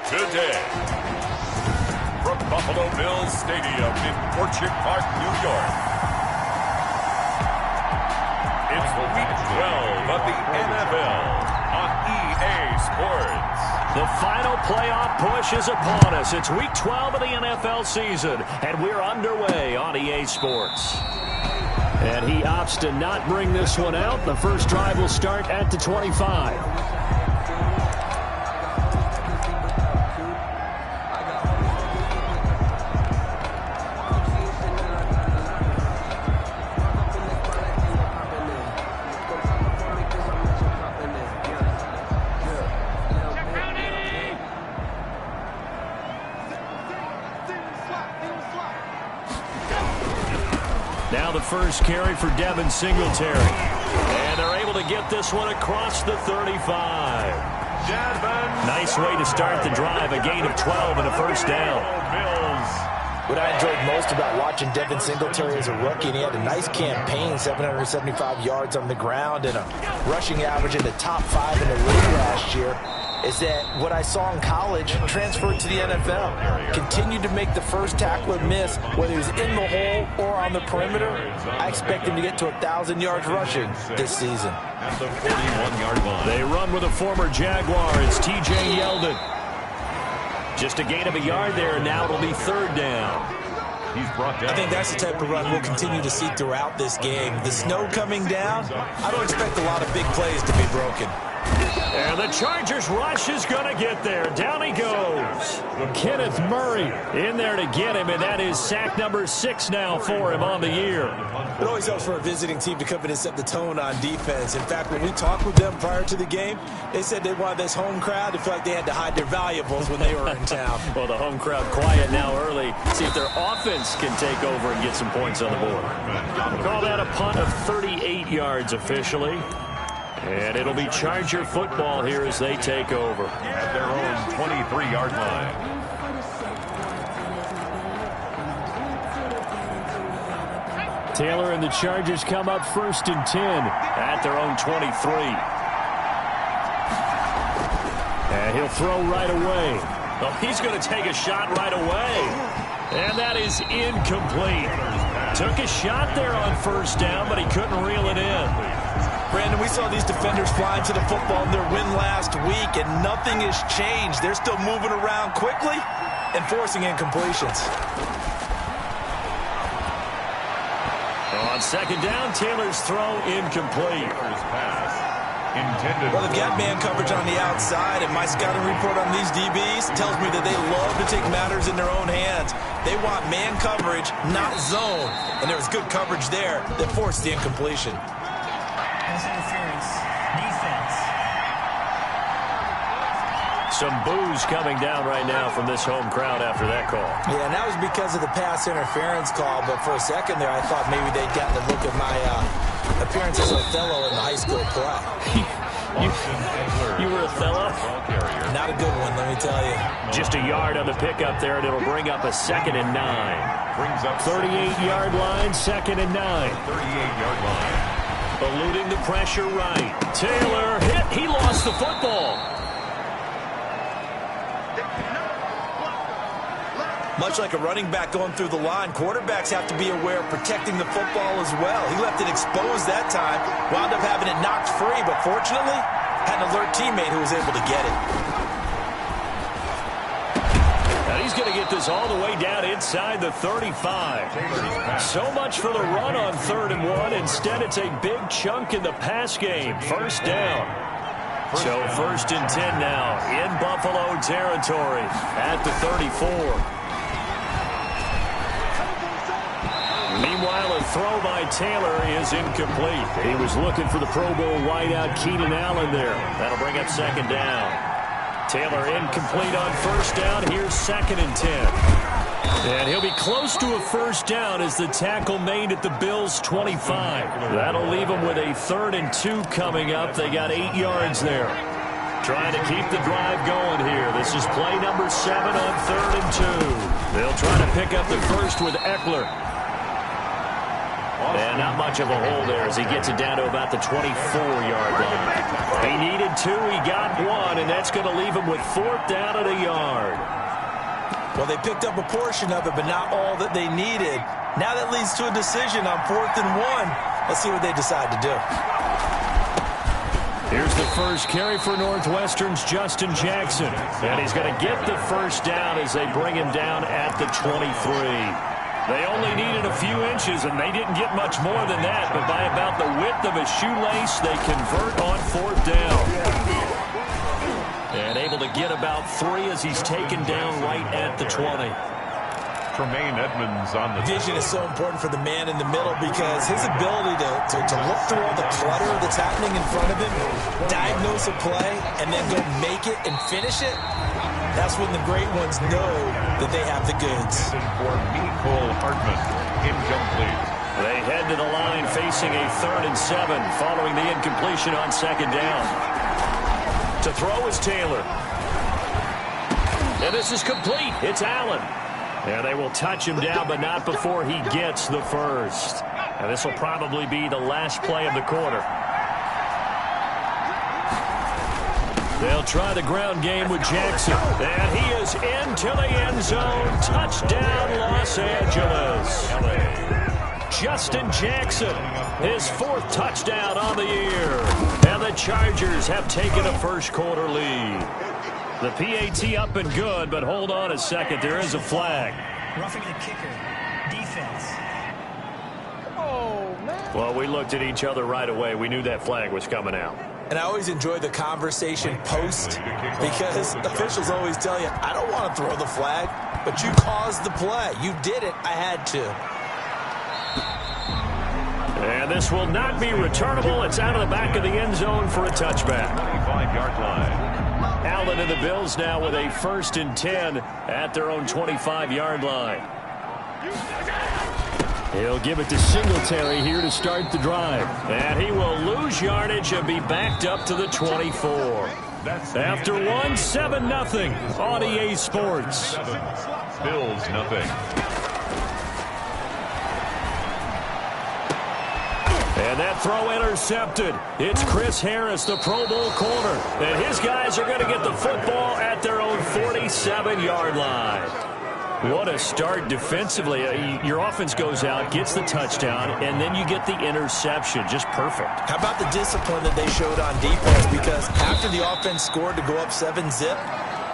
today. From Buffalo Bills Stadium in Orchard Park, New York. It's Week 12 of the NFL on EA Sports. The final playoff push is upon us. It's Week 12 of the NFL season, and we're underway on EA Sports. And he opts to not bring this one out. The first drive will start at the 25. Now the first carry for Devin Singletary. And they're able to get this one across the 35. Nice way to start the drive. A gain of 12 and a first down. What I enjoyed most about watching Devin Singletary as a rookie, and he had a nice campaign, 775 yards on the ground and a rushing average in the top 5 in the league last year, is that what I saw in college transferred to the NFL. Continued to make the first tackler miss, whether he was in the hole or on the perimeter. I expect him to get to 1,000 yards rushing this season. At the 41-yard line. They run with a former Jaguar. It's T.J. Yeldon. Just a gain of a yard there, and now it'll be third down. He's brought down. I think that's the type of run we'll continue to see throughout this game. The snow coming down, I don't expect a lot of big plays to be broken. And the Chargers rush is going to get there. Down he goes. Kenneth Murray in there to get him, and that is sack number 6 now for him on the year. It always helps for a visiting team to come in and set the tone on defense. In fact, when we talked with them prior to the game, they said they wanted this home crowd to feel like they had to hide their valuables when they were in town. Well, the home crowd quiet now early. See if their offense can take over and get some points on the board. Call that a punt of 38 yards officially. And it'll be Charger football here as they take over. At their own 23-yard line. Taylor and the Chargers come up first and 10 at their own 23. And he'll throw right away. Oh, he's going to take a shot right away. And that is incomplete. Took a shot there on first down, but he couldn't reel it in. Brandon, we saw these defenders flying to the football in their win last week, and nothing has changed. They're still moving around quickly and forcing incompletions. On second down, Taylor's throw incomplete. Well, they've got man coverage on the outside, and my scouting report on these DBs tells me that they love to take matters in their own hands. They want man coverage, not zone, and there was good coverage there that forced the incompletion. Interference. Defense. Some boos coming down right now from this home crowd after that call. Yeah, and that was because of the pass interference call, but for a second there I thought maybe they'd gotten a look at my appearance as Othello in the high school play. You were Othello? Not a good one, let me tell you. Just a yard on the pickup there, and it'll bring up a 2nd and 9. Brings up 38-yard line, 2nd and 9. 38-yard line. Eluding the pressure right. Taylor hit. He lost the football. Much like a running back going through the line, quarterbacks have to be aware of protecting the football as well. He left it exposed that time, wound up having it knocked free, but fortunately, had an alert teammate who was able to get it. And he's going to get this all the way down inside the 35. So much for the run on 3rd and 1. Instead, it's a big chunk in the pass game. First down. So 1st and 10 now in Buffalo territory at the 34. Meanwhile, a throw by Taylor is incomplete. He was looking for the Pro Bowl wideout Keenan Allen there. That'll bring up 2nd down. Taylor incomplete on first down. Here's 2nd and 10. And he'll be close to a first down as the tackle made at the Bills' 25. That'll leave them with a 3rd and 2 coming up. They got 8 yards there. Trying to keep the drive going here. This is play number 7 on 3rd and 2. They'll try to pick up the first with Eckler. And not much of a hole there as he gets it down to about the 24-yard line. He needed 2, he got 1, and that's going to leave him with 4th down at a yard. Well, they picked up a portion of it, but not all that they needed. Now that leads to a decision on 4th and 1. Let's see what they decide to do. Here's the first carry for Northwestern's Justin Jackson. And he's going to get the first down as they bring him down at the 23. They only needed a few inches, and they didn't get much more than that. But by about the width of a shoelace, they convert on 4th down. And able to get about 3 as he's taken down right at the 20. Tremaine Edmonds on the vision is so important for the man in the middle because his ability to look through all the clutter that's happening in front of him, diagnose a play, and then go make it and finish it, that's when the great ones know that they have the goods. For Nicole Hartman, incomplete. They head to the line facing a 3rd and 7 following the incompletion on 2nd down. To throw is Taylor. And this is complete. It's Allen. And they will touch him down, but not before he gets the first. And this will probably be the last play of the quarter. They'll try the ground game with Jackson. And he is into the end zone. Touchdown, Los Angeles. Justin Jackson, his 4th touchdown on the year. And the Chargers have taken a first quarter lead. The PAT up and good, but hold on a second. There is a flag. Roughing the kicker. Defense. Well, we looked at each other right away. We knew that flag was coming out. And I always enjoy the conversation post because officials always tell you, I don't want to throw the flag, but you caused the play. You did it. I had to. And this will not be returnable. It's out of the back of the end zone for a touchback. 25-yard line. Allen and the Bills now with a 1st and 10 at their own 25-yard line. He'll give it to Singletary here to start the drive. And he will lose yardage and be backed up to the 24. After 7-0 on EA Sports. Bills nothing. And that throw intercepted. It's Chris Harris, the Pro Bowl corner. And his guys are going to get the football at their own 47-yard line. What a start defensively. Your offense goes out, gets the touchdown, and then you get the interception. Just perfect. How about the discipline that they showed on defense? Because after the offense scored to go up 7-zip,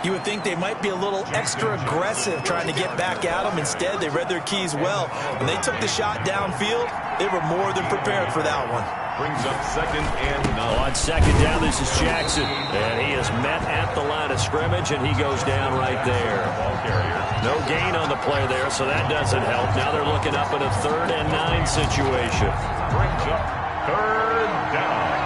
you would think they might be a little extra aggressive trying to get back at them. Instead, they read their keys well. When they took the shot downfield, they were more than prepared for that one. Brings up 2nd and 9. On 2nd down, this is Jackson. And he is met at the line of scrimmage, and he goes down right there. No gain on the play there, so that doesn't help. Now they're looking up at a 3rd and 9 situation. Brings up 3rd down.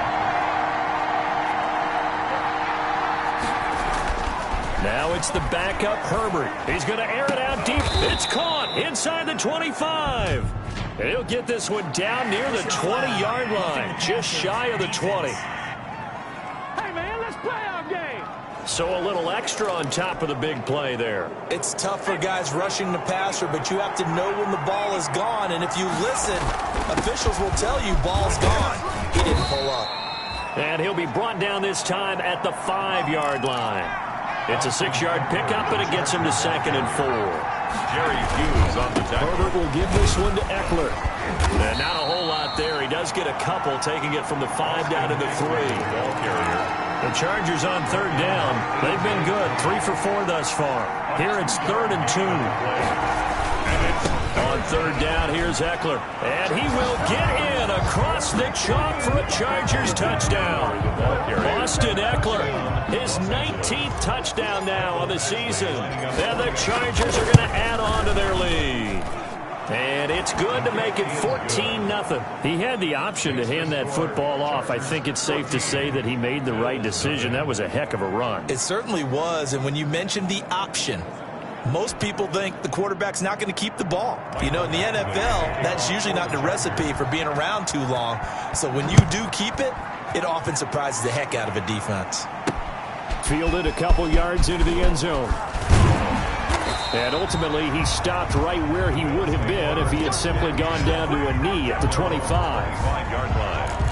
Now it's the backup Herbert. He's going to air it out deep. It's caught inside the 25. And he'll get this one down near the 20-yard line, just shy of the 20. Hey, man, let's play our game. So a little extra on top of the big play there. It's tough for guys rushing the passer, but you have to know when the ball is gone. And if you listen, officials will tell you ball's gone. He didn't pull up. And he'll be brought down this time at the 5-yard line. It's a 6-yard pickup, and it gets him to 2nd and 4. Jerry Hughes on the tackle. Herbert will give this one to Eckler. And not a whole lot there. He does get a couple, taking it from the 5 down to the 3. Ball carrier. The Chargers on 3rd down. They've been good, 3 for 4 thus far. Here it's 3rd and 2. On 3rd down, here's Eckler. And he will get in across the chalk for a Chargers touchdown. Austin Eckler, his 19th touchdown now of the season. And the Chargers are going to add on to their lead. And it's good to make it 14-0. He had the option to hand that football off. I think it's safe to say that he made the right decision. That was a heck of a run. It certainly was. And when you mentioned the option, most people think the quarterback's not going to keep the ball. You know, in the NFL, that's usually not the recipe for being around too long. So when you do keep it, it often surprises the heck out of a defense. Fielded a couple yards into the end zone. And ultimately, he stopped right where he would have been if he had simply gone down to a knee at the 25-yard line.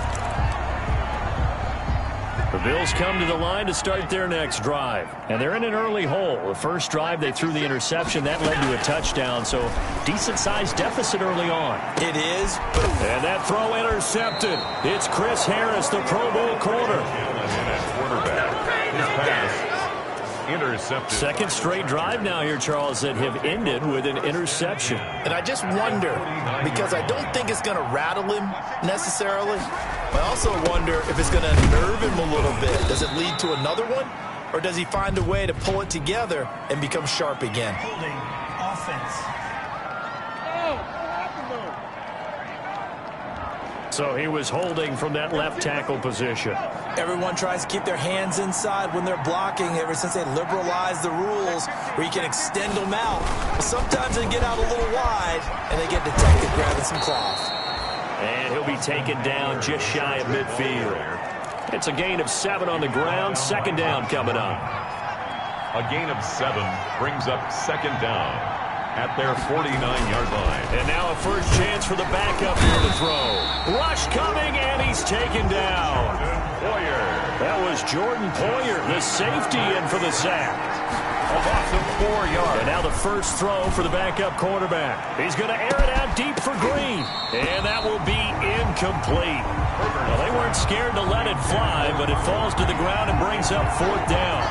The Bills come to the line to start their next drive. And they're in an early hole. The first drive, they threw the interception. That led to a touchdown, so decent-sized deficit early on. It is. And that throw intercepted. It's Chris Harris, the Pro Bowl corner. Intercepted. Second straight drive now here, Charles, that have ended with an interception. And I just wonder, because I don't think it's going to rattle him necessarily. I also wonder if it's going to nerve him a little bit. Does it lead to another one? Or does he find a way to pull it together and become sharp again? Holding offense. So he was holding from that left tackle position. Everyone tries to keep their hands inside when they're blocking ever since they liberalized the rules where you can extend them out. But sometimes they get out a little wide and they get detected grabbing some cloth. And he'll be taken down just shy of midfield. It's a gain of 7 on the ground. Second down coming up. A gain of 7 brings up second down at their 49-yard line. And now a first chance for the backup here to throw. Rush coming, and he's taken down. Poyer. That was Jordan Poyer, the safety, in for the sack. A loss of 4 yards. And now the first throw for the backup quarterback. He's going to air it out deep for Green. And that will be incomplete. Well, they weren't scared to let it fly, but it falls to the ground and brings up fourth down.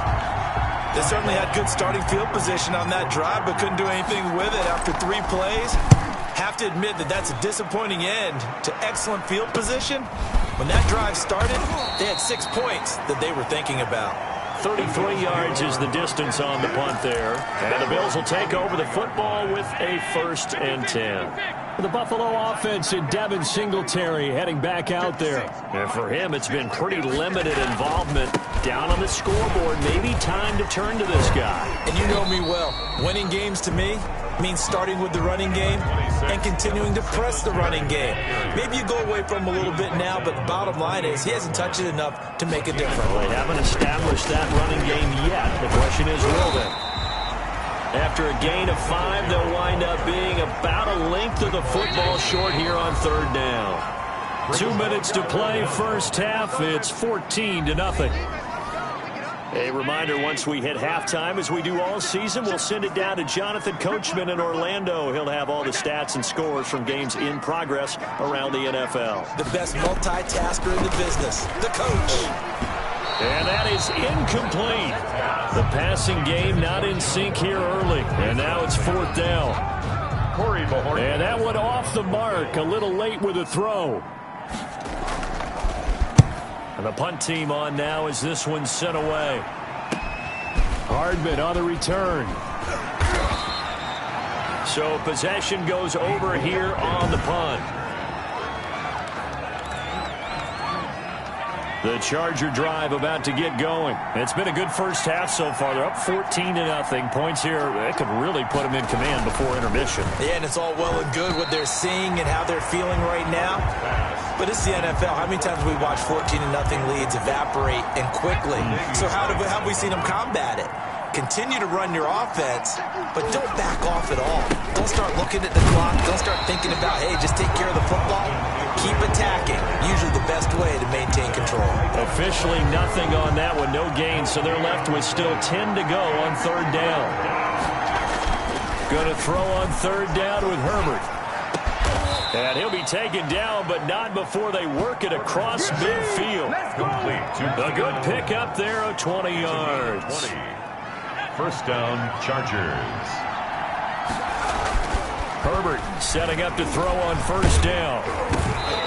They certainly had good starting field position on that drive, but couldn't do anything with it after 3 plays. Have to admit that that's a disappointing end to excellent field position. When that drive started, they had 6 points that they were thinking about. 33 yards is the distance on the punt there. And the Bills will take over the football with a 1st and 10. The Buffalo offense and Devin Singletary heading back out there. And for him, it's been pretty limited involvement down on the scoreboard. Maybe time to turn to this guy. And you know me well. Winning games to me means starting with the running game and continuing to press the running game. Maybe you go away from him a little bit now, but the bottom line is he hasn't touched it enough to make a difference. Well, they haven't established that running game yet. The question is, will they? After a gain of 5, they'll wind up being about a length of the football short here on 3rd down. 2 minutes to play, first half. It's 14-0. A reminder, once we hit halftime, as we do all season, we'll send it down to Jonathan Coachman in Orlando. He'll have all the stats and scores from games in progress around the NFL. The best multitasker in the business, the coach. And that is incomplete. The passing game not in sync here early. And now it's 4th down. And that one off the mark, a little late with a throw. And the punt team on now as this one's sent away. Hardman on the return. So possession goes over here on the punt. The Charger drive about to get going. It's been a good first half so far. They're up 14-0. Points here, that could really put them in command before intermission. Yeah, and it's all well and good what they're seeing and how they're feeling right now. But it's the NFL. How many times have we watched 14-0 leads evaporate and quickly? So how have we seen them combat it? Continue to run your offense, but don't back off at all. Don't start looking at the clock. Don't start thinking about, hey, just take care of the football. Keep attacking. Usually the best way to maintain control. Officially nothing on that one. No gain, so they're left with still 10 to go on 3rd down. Going to throw on 3rd down with Herbert. And he'll be taken down, but not before they work it across midfield. A good pick up there of 20 yards. 1st down, Chargers. Herbert setting up to throw on 1st down.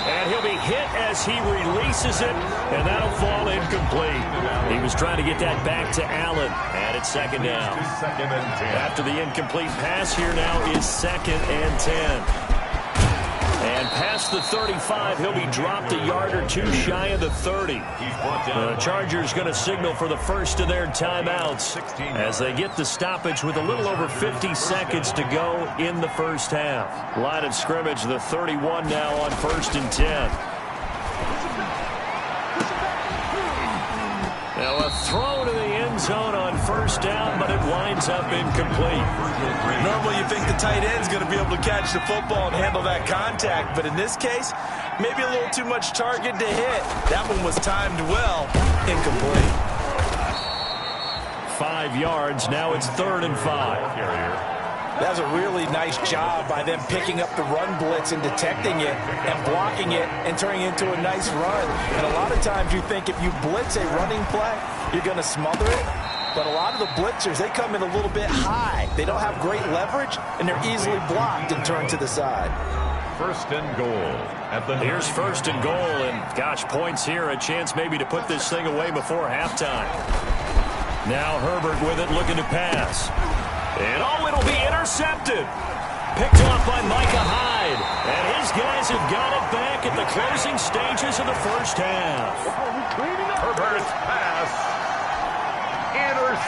And he'll be hit as he releases it, and that'll fall incomplete. He was trying to get that back to Allen, and it's 2nd down. 2nd and 10. After the incomplete pass, here now is 2nd and 10. And past the 35, he'll be dropped a yard or 2 shy of the 30. The Chargers going to signal for the first of their timeouts as they get the stoppage with a little over 50 seconds to go in the first half. Line of scrimmage, the 31 now on 1st and 10. Now a throw to the end zone on on first down, but it winds up incomplete. Normally you think the tight end's going to be able to catch the football and handle that contact, but in this case, maybe a little too much target to hit. That one was timed well. Incomplete. 5 yards. Now it's 3rd and 5. That's a really nice job by them picking up the run blitz and detecting it and blocking it and turning it into a nice run. And a lot of times you think if you blitz a running play, you're going to smother it. But a lot of the blitzers, they come in a little bit high. They don't have great leverage, and they're easily blocked and turned to the side. 1st and goal. Here's 1st and goal, and gosh, points here. A chance maybe to put this thing away before halftime. Now Herbert with it, looking to pass. And it'll be intercepted. Picked off by Micah Hyde. And his guys have got it back at the closing stages of the first half. Herbert's pass.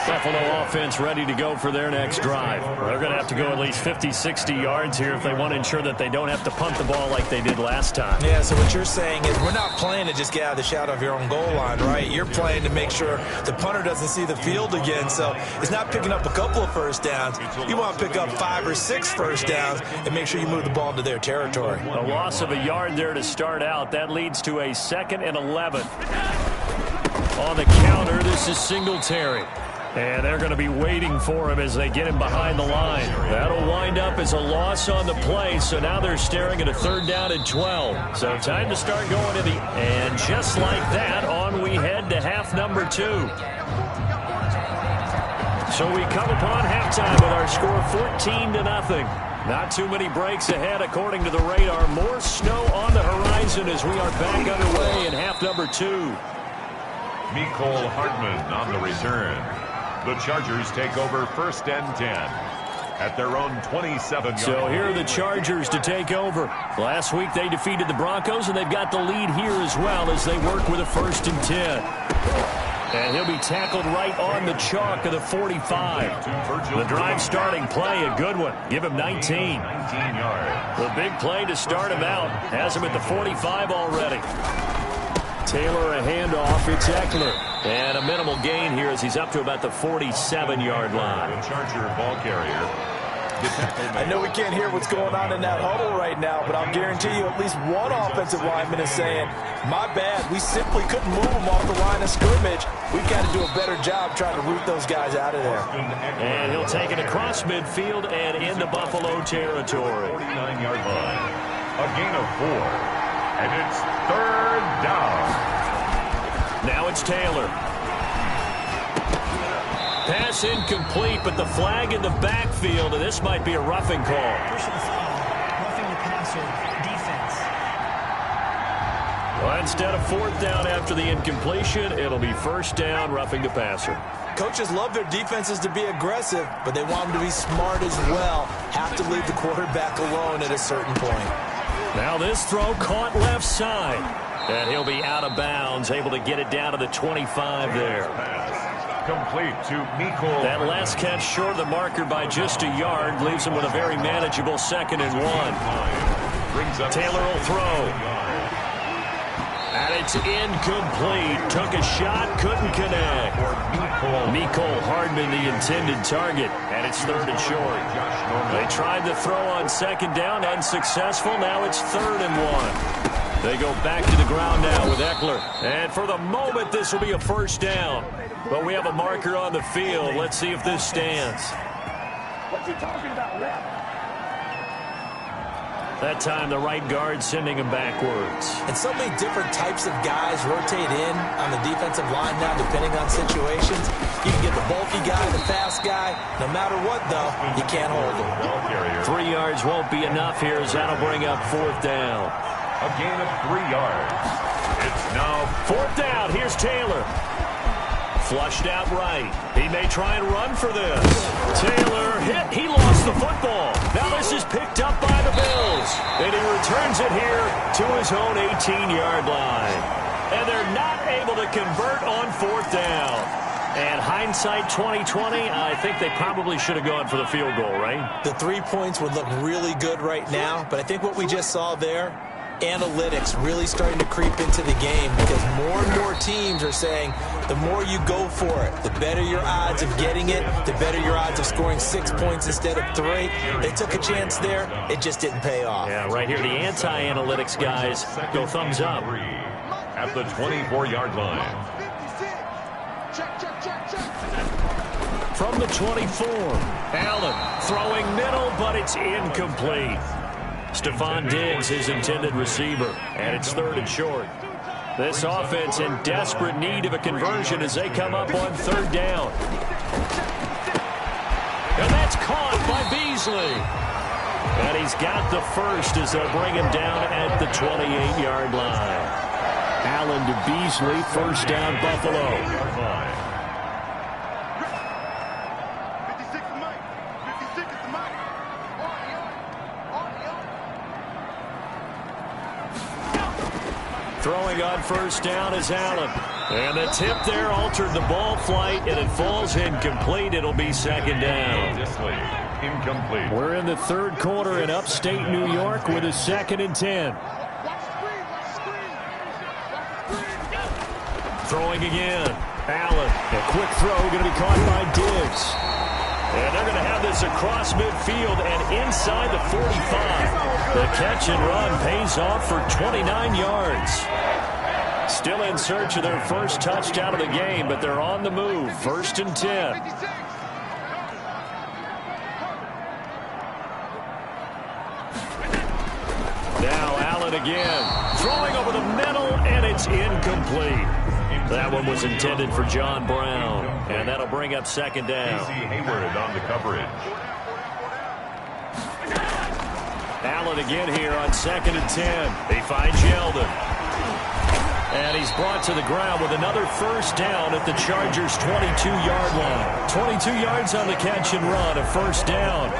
Buffalo offense ready to go for their next drive. They're going to have to go at least 50, 60 yards here if they want to ensure that they don't have to punt the ball like they did last time. Yeah, so what you're saying is we're not playing to just get out of the shadow of your own goal line, right? You're playing to make sure the punter doesn't see the field again. So it's not picking up a couple of first downs. You want to pick up 5 or 6 first downs and make sure you move the ball into their territory. A loss of a yard there to start out. That leads to a 2nd and 11. On the counter, this is Singletary. And they're going to be waiting for him as they get him behind the line. That'll wind up as a loss on the play, so now they're staring at a 3rd down and 12. So time to start going to the... And just like that, on we head to half number 2. So we come upon halftime with our score 14-0. Not too many breaks ahead according to the radar. More snow on the horizon as we are back underway in half number 2. Mecole Hardman on the return. The Chargers take over 1st and 10 at their own 27-yard. So here are the Chargers to take over. Last week they defeated the Broncos, and they've got the lead here as well as they work with a 1st and 10. And he'll be tackled right on the chalk of the 45. The drive starting play, a good one. Give him 19. 19 yards. The big play to start him out. Has him at the 45 already. Taylor a handoff. It's Eckler. And a minimal gain here as he's up to about the 47-yard line. The Charger ball carrier. I know we can't hear what's going on in that huddle right now, but I'll guarantee you at least one offensive lineman is saying, my bad, we simply couldn't move them off the line of scrimmage. We've got to do a better job trying to root those guys out of there. And he'll take it across midfield and into Buffalo territory. 49-yard line. A gain of 4. And it's 3rd down. Now it's Taylor. Pass incomplete, but the flag in the backfield, and this might be a roughing call. Personal foul, roughing the passer, defense. Well, instead of 4th down after the incompletion, it'll be 1st down, roughing the passer. Coaches love their defenses to be aggressive, but they want them to be smart as well. Have to leave the quarterback alone at a certain point. Now this throw caught left side. And he'll be out of bounds, able to get it down to the 25 there. Complete to Mecole. That last catch short of the marker by just a yard leaves him with a very manageable 2nd and 1. Taylor will throw. And it's incomplete. Took a shot, couldn't connect. Mecole Hardman, the intended target. And it's 3rd and short. They tried the throw on 2nd down, unsuccessful. Now it's 3rd and 1. They go back to the ground now with Eckler. And for the moment, this will be a 1st down. But we have a marker on the field. Let's see if this stands. What's he talking about, ref? That time, the right guard sending him backwards. And so many different types of guys rotate in on the defensive line now, depending on situations. You can get the bulky guy, the fast guy. No matter what, though, you can't hold him. 3 yards won't be enough here as that'll bring up 4th down. A gain of 3 yards. It's now 4th down. Here's Taylor. Flushed out right. He may try and run for this. Taylor hit. He lost the football. Now this is picked up by the Bills. And he returns it here to his own 18-yard line. And they're not able to convert on 4th down. And hindsight 2020, I think they probably should have gone for the field goal, right? The 3 points would look really good right now, but I think what we just saw there, analytics really starting to creep into the game because more and more teams are saying the more you go for it, the better your odds of getting it, the better your odds of scoring 6 points instead of 3. They took a chance there. It just didn't pay off. Yeah, right here, the anti-analytics guys go thumbs up. At the 24-yard line. From the 24, Allen throwing middle, but it's incomplete. Stephon Diggs, his intended receiver, and it's 3rd and short. This offense in desperate need of a conversion as they come up on 3rd down. And that's caught by Beasley. And he's got the first as they'll bring him down at the 28-yard line. Allen to Beasley, 1st down, Buffalo. Throwing on 1st down is Allen. And the tip there altered the ball flight, and it falls incomplete. It'll be 2nd down. Incomplete. We're in the 3rd quarter in upstate New York with a 2nd and 10. Throwing again. Allen. A quick throw going to be caught by Diggs. And they're going to have this across midfield and inside the 45. The catch and run pays off for 29 yards. Still in search of their first touchdown of the game, but they're on the move. 1st and 10. Now Allen again. Throwing over the middle, and it's incomplete. That one was intended for John Brown, and that'll bring up 2nd down. Hayward on the coverage. Allen again here on 2nd and 10. They find Yeldon. And he's brought to the ground with another 1st down at the Chargers' 22-yard line. 22 yards on the catch and run, a 1st down.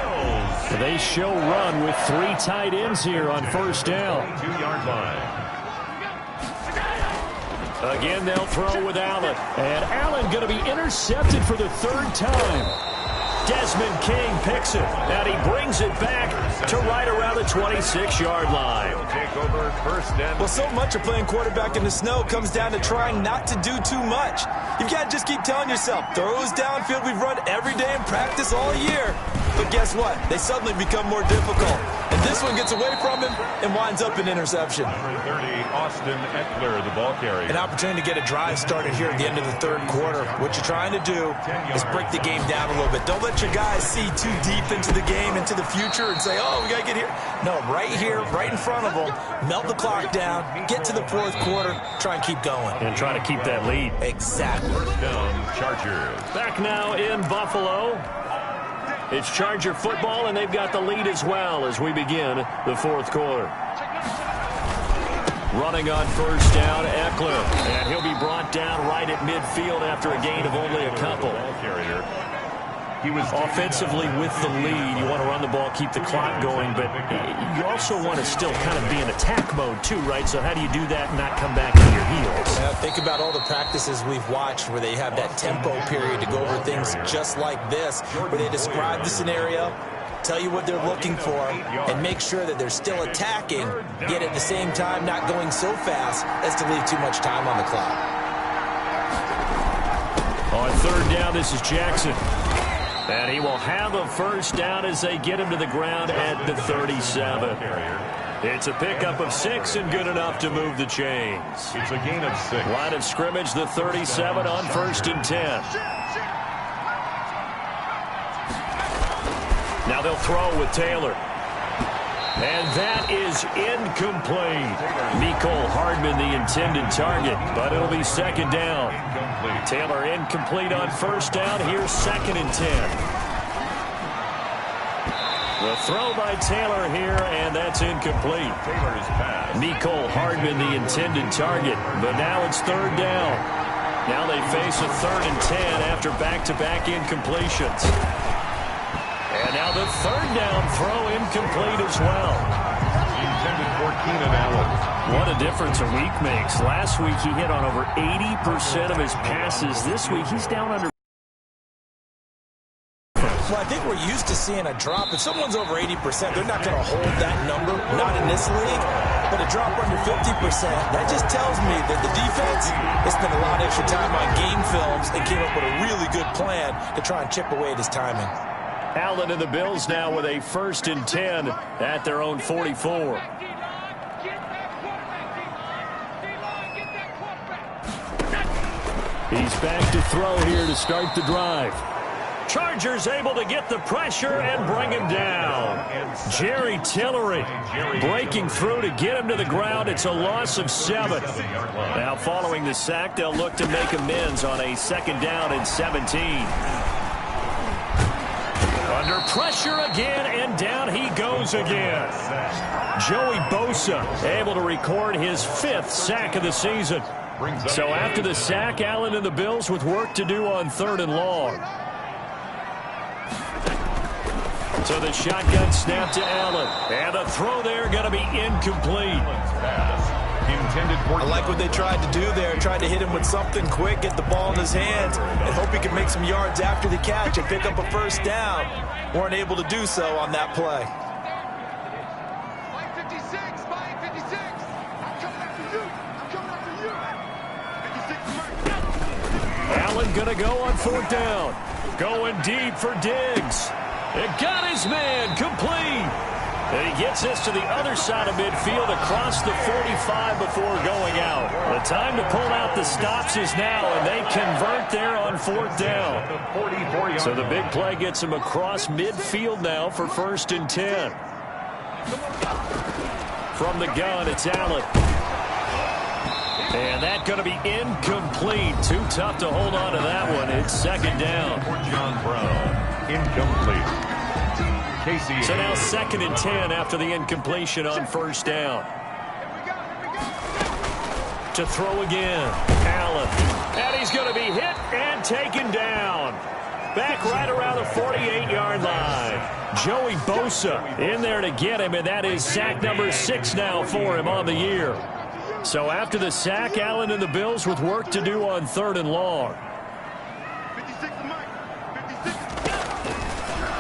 They show run with 3 tight ends here on 1st down. 2-yard line. Again, they'll throw with Allen. And Allen going to be intercepted for the 3rd time. Desmond King picks it, and he brings it back to right around the 26-yard line. Take over 1st and... Well, so much of playing quarterback in the snow comes down to trying not to do too much. You've got to just keep telling yourself, throws downfield we've run every day in practice all year. But guess what? They suddenly become more difficult. And this one gets away from him and winds up an interception. Number 30, Austin Eckler, the ball carrier. An opportunity to get a drive started here at the end of the 3rd quarter. What you're trying to do is break the game down a little bit. Don't let your guys see too deep into the game, into the future, and say, oh, we got to get here. No, right here, right in front of them, melt the clock down, get to the 4th quarter, try and keep going. And try to keep that lead. Exactly. 1st down, Chargers. Back now in Buffalo. It's Charger football, and they've got the lead as well as we begin the 4th quarter. Running on 1st down, Eckler. And he'll be brought down right at midfield after a gain of only a couple. Ball carrier. He was offensively with the lead. You want to run the ball, keep the clock going, but you also want to still kind of be in attack mode too, right? So how do you do that and not come back to your heels? Think about all the practices we've watched where they have that tempo period to go over things just like this, where they describe the scenario, tell you what they're looking for, and make sure that they're still attacking, yet at the same time not going so fast as to leave too much time on the clock. On 3rd down, this is Jackson. And he will have a 1st down as they get him to the ground at the 37. It's a pickup of 6 and good enough to move the chains. It's a gain of 6. Line of scrimmage, the 37 on 1st and 10. Now they'll throw with Taylor. And that is incomplete. Mecole Hardman, the intended target, but it'll be 2nd down. Taylor incomplete on 1st down. Here's 2nd and 10. The throw by Taylor here, and that's incomplete. Taylor's pass. Mecole Hardman, the intended target, but now it's 3rd down. Now they face a 3rd and 10 after back-to-back incompletions. And now the 3rd down throw incomplete as well. Intended for Keenan Allen. What a difference a week makes. Last week he hit on over 80% of his passes. This week he's down under. Well, I think we're used to seeing a drop. If someone's over 80%, they're not going to hold that number, not in this league. But a drop under 50%, that just tells me that the defense has spent a lot of extra time on game films and came up with a really good plan to try and chip away at his timing. Allen and the Bills now with a 1st and 10 at their own 44. He's back to throw here to start the drive. Chargers able to get the pressure and bring him down. Jerry Tillery breaking through to get him to the ground. It's a loss of 7. Now following the sack, they'll look to make amends on a 2nd down and 17. Under pressure again, and down he goes again. Joey Bosa able to record his 5th sack of the season. So after the sack, Allen and the Bills with work to do on 3rd and long. So the shotgun snap to Allen. And the throw there going to be incomplete. I like what they tried to do there. Tried to hit him with something quick, get the ball in his hands, and hope he can make some yards after the catch and pick up a 1st down. Weren't able to do so on that play. Allen going to go on 4th down. Going deep for Diggs. It got his man complete. And he gets this to the other side of midfield across the 45 before going out. The time to pull out the stops is now, and they convert there on 4th down. So the big play gets him across midfield now for 1st and 10. From the gun, it's Allen. And that's going to be incomplete. Too tough to hold on to that one. It's 2nd down. John Brown, incomplete. So now 2nd and 10 after the incompletion on 1st down. To throw again, Allen. And he's going to be hit and taken down. Back right around the 48-yard line. Joey Bosa in there to get him, and that is sack number 6 now for him on the year. So after the sack, Allen and the Bills with work to do on 3rd and long.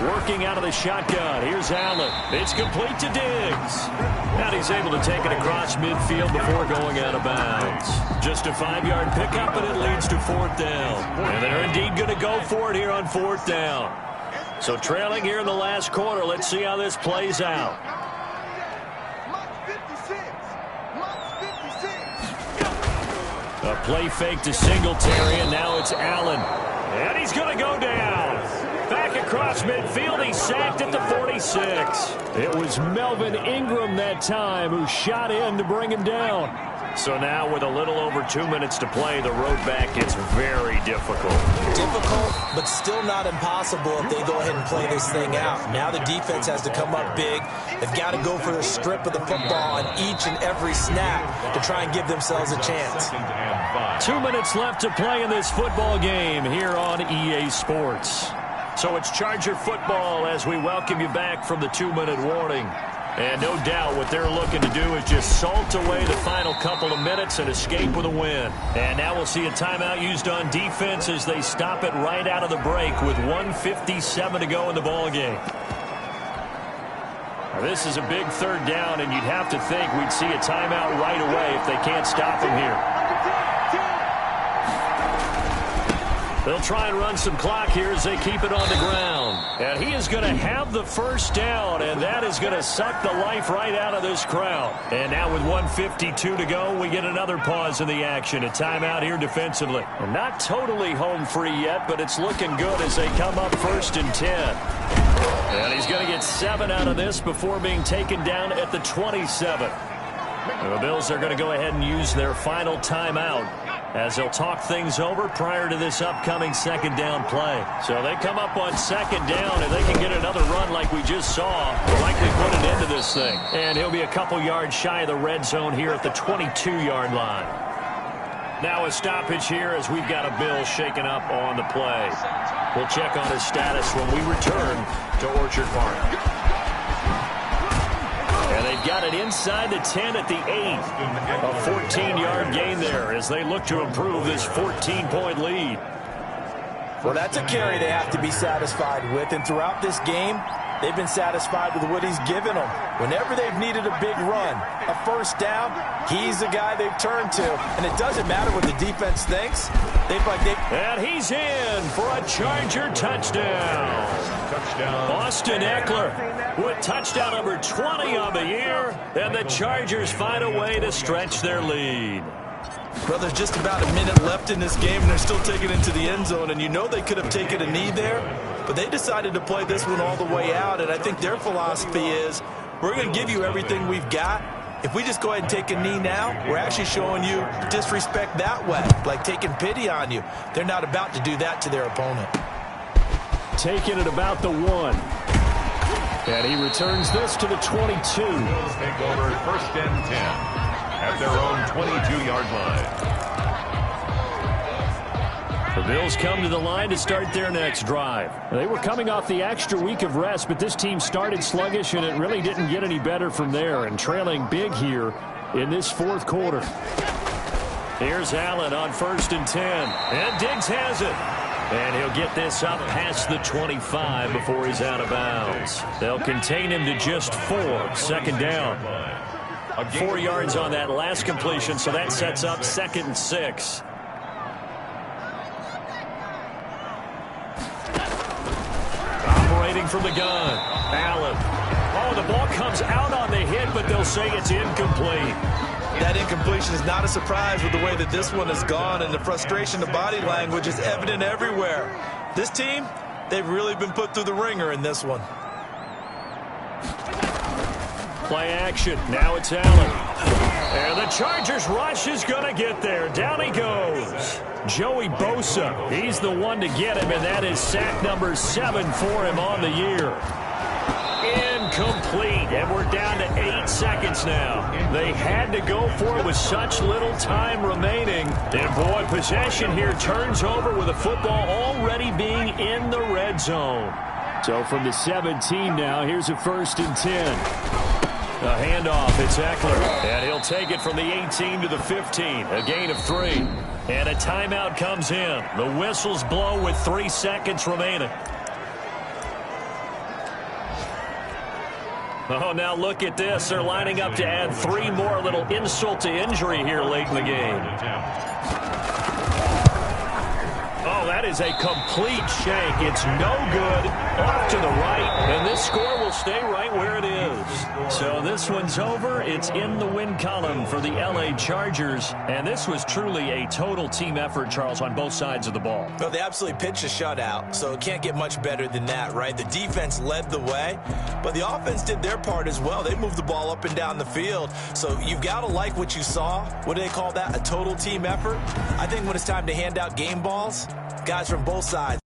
Working out of the shotgun. Here's Allen. It's complete to Diggs. And he's able to take it across midfield before going out of bounds. Just a 5-yard pickup, and it leads to 4th down. And they're indeed going to go for it here on 4th down. So trailing here in the last quarter. Let's see how this plays out. A play fake to Singletary, and now it's Allen. And he's going to go down. Back across midfield, he's sacked at the 46. It was Melvin Ingram that time who shot in to bring him down. So now with a little over 2 minutes to play, the road back gets very difficult. Difficult, but still not impossible if they go ahead and play this thing out. Now the defense has to come up big. They've got to go for the strip of the football on each and every snap to try and give themselves a chance. 2 minutes left to play in this football game here on EA Sports. So it's Charger football as we welcome you back from the 2-minute warning. And no doubt what they're looking to do is just salt away the final couple of minutes and escape with a win. And now we'll see a timeout used on defense as they stop it right out of the break with 1:57 to go in the ballgame. This is a big 3rd down, and you'd have to think we'd see a timeout right away if they can't stop him here. They'll try and run some clock here as they keep it on the ground. And he is going to have the 1st down, and that is going to suck the life right out of this crowd. And now with 1:52 to go, we get another pause in the action. A timeout here defensively. And not totally home free yet, but it's looking good as they come up 1st and 10. And he's going to get 7 out of this before being taken down at the 27. And the Bills are going to go ahead and use their final timeout as they'll talk things over prior to this upcoming 2nd down play. So they come up on 2nd down, and they can get another run like we just saw. They'll likely put it into this thing. And he'll be a couple yards shy of the red zone here at the 22-yard line. Now a stoppage here as we've got a Bill shaken up on the play. We'll check on his status when we return to Orchard Park. And they've got it inside the 10 at the 8. A 14-yard gain there as they look to improve this 14-point lead. Well, that's a carry they have to be satisfied with, and throughout this game, they've been satisfied with what he's given them. Whenever they've needed a big run, a first down, he's the guy they've turned to. And it doesn't matter what the defense thinks. And he's in for a Charger touchdown. Austin Eckler with touchdown number 20 on the year, and the Chargers find a way to stretch their lead. Well, there's just about a minute left in this game, and they're still taking it into the end zone. And you know they could have taken a knee there, but they decided to play this one all the way out. And I think their philosophy is, we're going to give you everything we've got. If we just go ahead and take a knee now, we're actually showing you disrespect that way, like taking pity on you. They're not about to do that to their opponent. Taking it about the 1. And he returns this to the 22. Bills take over 1st and 10 at their own 22-yard line. The Bills come to the line to start their next drive. They were coming off the extra week of rest, but this team started sluggish, and it really didn't get any better from there, and trailing big here in this 4th quarter. Here's Allen on 1st and 10, and Diggs has it. And he'll get this up past the 25 before he's out of bounds. They'll contain him to just 4, 2nd down. 4 yards on that last completion, so that sets up 2nd and 6. Operating from the gun, Allen. Oh, the ball comes out on the hit, but they'll say it's incomplete. That incompletion is not a surprise with the way that this one has gone, and the frustration, the body language is evident everywhere. This team, they've really been put through the ringer in this one. Play action. Now it's Allen. And the Chargers rush is going to get there. Down he goes. Joey Bosa. He's the one to get him, and that is sack number 7 for him on the year. Incomplete, and we're down to 8 seconds now. They had to go for it with such little time remaining. And boy, possession here turns over with the football already being in the red zone. So from the 17 now, here's a 1st and 10. A handoff, it's Eckler, and he'll take it from the 18 to the 15, a gain of 3. And a timeout comes in. The whistles blow with 3 seconds remaining. Oh, now look at this. They're lining up to add 3 more, a little insult to injury here late in the game. Oh, that is a complete shank. It's no good. Off to the right, and this score will stay right where it is. So this one's over. It's in the win column for the L.A. Chargers, and this was truly a total team effort, Charles, on both sides of the ball. Well, they absolutely pitched a shutout, so it can't get much better than that, right? The defense led the way, but the offense did their part as well. They moved the ball up and down the field, so you've got to like what you saw. What do they call that? A total team effort? I think when it's time to hand out game balls, guys from both sides